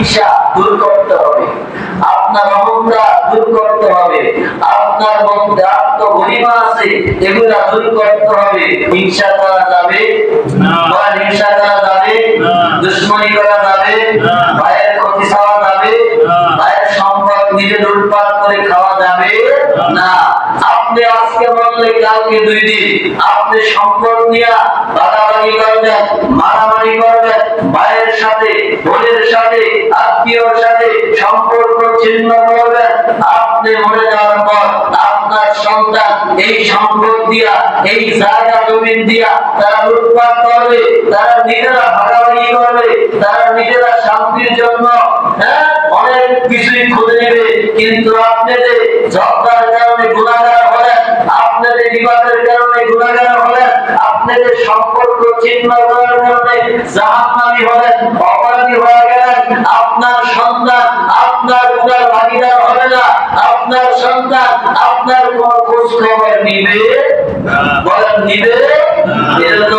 হিংসা দূর করতে হবে, আপনার অহংকার দূর করতে হবে, আপনার মধ্যে আত্মগরিমা আছে এগুলা দূর করতে হবে। হিংসা করা যাবে না, হিংসা করা যাবে না, দুশমনি করা যাবে না, ভাইয়ের ক্ষতি চাওয়া যাবে না, ভাইয়ের সম্পদ নিজে লুটপাট করে খাওয়া যাবে না। আপনি আজকে বললে কালকে 2 দিন আপনি সম্পদ নিয়ে বাড়াবাড়ি করবেন, মারামারি করবেন, ভাইয়ের সাথে বোনের সাথে আত্মীয়র সাথে সম্পর্ক ছিন্ন করবেন। আপনি মরে যাওয়ার পর আপনার সন্তান এই সম্পদ দিয়া, এই জায়গা জমিন দিয়া তারা লুটপাট করবে, তারা নিজেরা ভাগাভাগি করবে, তারা নিজেরা শান্তির জন্য অনেক কিছুই খুঁজে নেবে। কিন্তু আপনি যে ঝগড়ার কারণে গুনাহগার হলেন, আপনি যে বিবাদের কারণে গুনাহগার হলেন, আপনি যে সম্পর্ক ছিন্ন করার কারণে জাহান্নামী হলেন, অপরাধী হয়ে গেলেন, আপনার সন্তান আপনার গুনার ভাগীদার হবে না। আপনার সন্তান আপনার কোন খোঁজ খবর নিবে বলেন, নিবে? এজন্য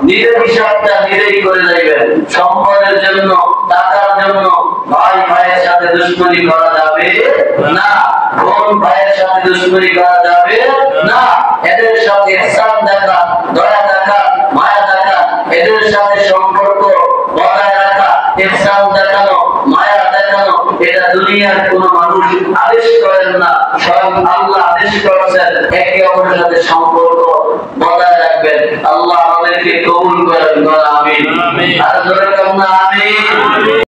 নিজের হিসাবটা নিজেই করে যাইবেন। সম্পদের জন্য, টাকার জন্য ভাই ভাইয়ের সাথে দুশমনি করা যাবে না, বোন ভাইয়ের সাথে দুশমনি করা যাবে না। এদের সাথে ইহসান দেখা, দয়া দেখা, মায়া দেখা, এদের সাথে সম্পর্ক বজায় রাখা, ইহসান দেখানো, মায়া দেখানো, এটা দুনিয়ার কোন মানুষ আদেশ করেন না, স্বয়ং আল্লাহ আদেশ করেছেন একে অপরের সাথে সম্পর্ক বজায় রাখবেন। আল্লাহ আমাদেরকে কবুল করেন, আমিন। আর জোরে কান্না আমিন।